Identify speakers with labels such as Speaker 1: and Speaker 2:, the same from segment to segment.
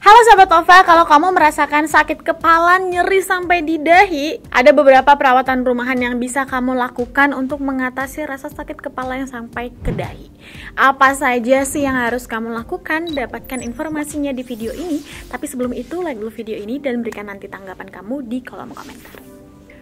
Speaker 1: Halo Sahabat Nova, kalau kamu merasakan sakit kepala, nyeri sampai di dahi, ada beberapa perawatan rumahan yang bisa kamu lakukan untuk mengatasi rasa sakit kepala yang sampai ke dahi. Apa saja sih yang harus kamu lakukan? Dapatkan informasinya di video ini. Tapi sebelum itu, like dulu video ini dan berikan nanti tanggapan kamu di kolom komentar.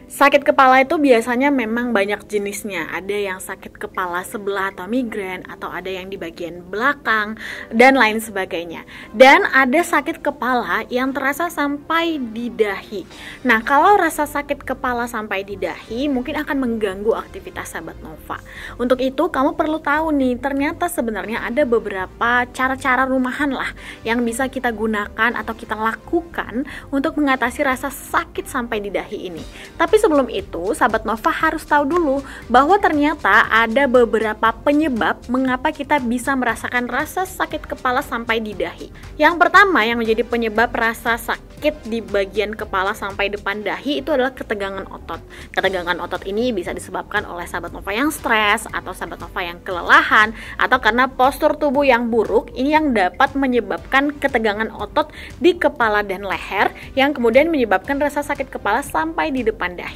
Speaker 1: Sakit kepala itu biasanya memang banyak jenisnya. Ada yang sakit kepala sebelah atau migrain, atau ada yang di bagian belakang, dan lain sebagainya. Dan ada sakit kepala yang terasa sampai di dahi. Nah, kalau rasa sakit kepala sampai di dahi mungkin akan mengganggu aktivitas Sahabat Nova. Untuk itu, kamu perlu tahu nih, ternyata sebenarnya ada beberapa cara-cara rumahan lah yang bisa kita gunakan atau kita lakukan untuk mengatasi rasa sakit sampai di dahi ini. Tapi sebelum itu, Sahabat Nova harus tahu dulu bahwa ternyata ada beberapa penyebab mengapa kita bisa merasakan rasa sakit kepala sampai di dahi. Yang pertama yang menjadi penyebab rasa sakit di bagian kepala sampai depan dahi itu adalah ketegangan otot. Ketegangan otot ini bisa disebabkan oleh Sahabat Nova yang stres, atau Sahabat Nova yang kelelahan, atau karena postur tubuh yang buruk. Ini yang dapat menyebabkan ketegangan otot di kepala dan leher, yang kemudian menyebabkan rasa sakit kepala sampai di depan dahi.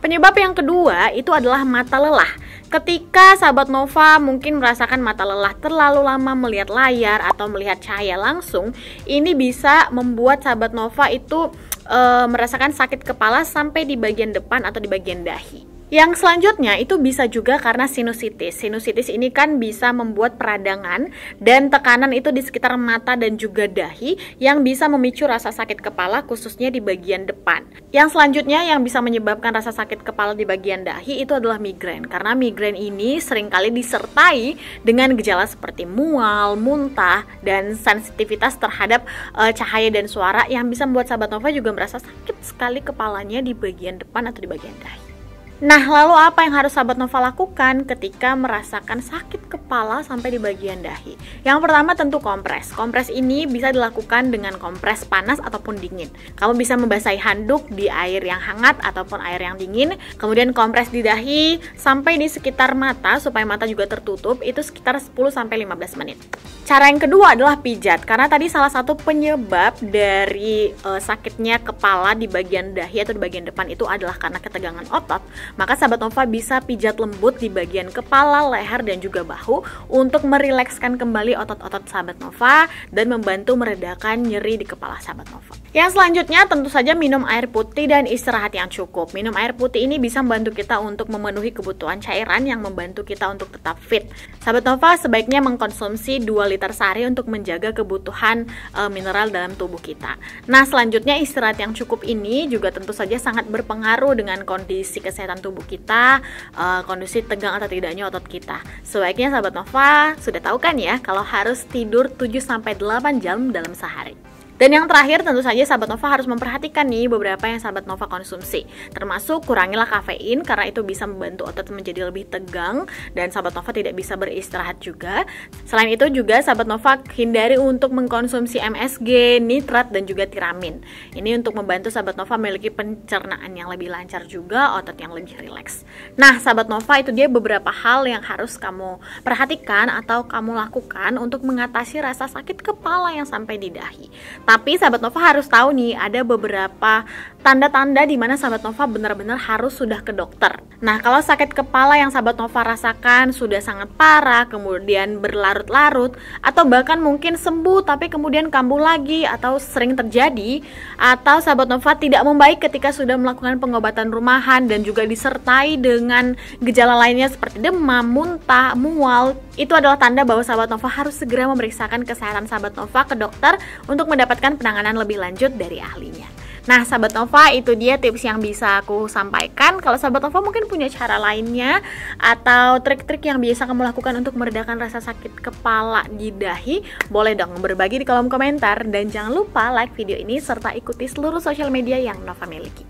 Speaker 1: Penyebab yang kedua itu adalah mata lelah. Ketika Sahabat Nova mungkin merasakan mata lelah terlalu lama melihat layar atau melihat cahaya langsung, ini bisa membuat Sahabat Nova itu merasakan sakit kepala sampai di bagian depan atau di bagian dahi. Yang selanjutnya itu bisa juga karena sinusitis. Sinusitis ini kan bisa membuat peradangan dan tekanan itu di sekitar mata dan juga dahi yang bisa memicu rasa sakit kepala khususnya di bagian depan. Yang selanjutnya yang bisa menyebabkan rasa sakit kepala di bagian dahi itu adalah migrain. Karena migrain ini seringkali disertai dengan gejala seperti mual, muntah, dan sensitivitas terhadap cahaya dan suara yang bisa membuat Sahabat Nova juga merasa sakit sekali kepalanya di bagian depan atau di bagian dahi. Nah, lalu apa yang harus Sahabat Nova lakukan ketika merasakan sakit kepala sampai di bagian dahi? Yang pertama tentu kompres. Kompres ini bisa dilakukan dengan kompres panas ataupun dingin. Kamu bisa membasahi handuk di air yang hangat ataupun air yang dingin, kemudian kompres di dahi sampai di sekitar mata supaya mata juga tertutup, itu sekitar 10-15 menit. Cara yang kedua adalah pijat, karena tadi salah satu penyebab dari sakitnya kepala di bagian dahi atau di bagian depan itu adalah karena ketegangan otot. Maka Sahabat Nova bisa pijat lembut di bagian kepala, leher, dan juga bahu untuk merilekskan kembali otot-otot Sahabat Nova dan membantu meredakan nyeri di kepala Sahabat Nova. Yang selanjutnya tentu saja minum air putih dan istirahat yang cukup. Minum air putih ini bisa membantu kita untuk memenuhi kebutuhan cairan yang membantu kita untuk tetap fit. Sahabat Nova sebaiknya mengkonsumsi 2 liter sehari untuk menjaga kebutuhan mineral dalam tubuh kita. Nah, selanjutnya istirahat yang cukup ini juga tentu saja sangat berpengaruh dengan kondisi kesehatan tubuh kita, kondisi tegang atau tidaknya otot kita. Sebaiknya Sahabat Nova sudah tahu kan ya kalau harus tidur 7-8 jam dalam sehari. Dan yang terakhir tentu saja Sahabat Nova harus memperhatikan nih beberapa yang Sahabat Nova konsumsi. Termasuk kurangilah kafein karena itu bisa membantu otot menjadi lebih tegang dan Sahabat Nova tidak bisa beristirahat juga. Selain itu juga Sahabat Nova hindari untuk mengkonsumsi MSG, nitrat, dan juga tiramin. Ini untuk membantu Sahabat Nova memiliki pencernaan yang lebih lancar juga, otot yang lebih rileks. Nah, Sahabat Nova itu dia beberapa hal yang harus kamu perhatikan atau kamu lakukan untuk mengatasi rasa sakit kepala yang sampai di dahi. Tapi Sahabat Nova harus tahu nih, ada beberapa tanda-tanda di mana Sahabat Nova benar-benar harus sudah ke dokter. Nah, kalau sakit kepala yang Sahabat Nova rasakan sudah sangat parah, kemudian berlarut-larut, atau bahkan mungkin sembuh tapi kemudian kambuh lagi atau sering terjadi, atau Sahabat Nova tidak membaik ketika sudah melakukan pengobatan rumahan dan juga disertai dengan gejala lainnya seperti demam, muntah, mual, itu adalah tanda bahwa Sahabat Nova harus segera memeriksakan kesehatan Sahabat Nova ke dokter untuk mendapatkan penanganan lebih lanjut dari ahlinya. Nah, Sahabat Nova, itu dia tips yang bisa aku sampaikan. Kalau Sahabat Nova mungkin punya cara lainnya atau trik-trik yang biasa kamu lakukan untuk meredakan rasa sakit kepala di dahi, boleh dong berbagi di kolom komentar. Dan jangan lupa like video ini serta ikuti seluruh sosial media yang Nova miliki.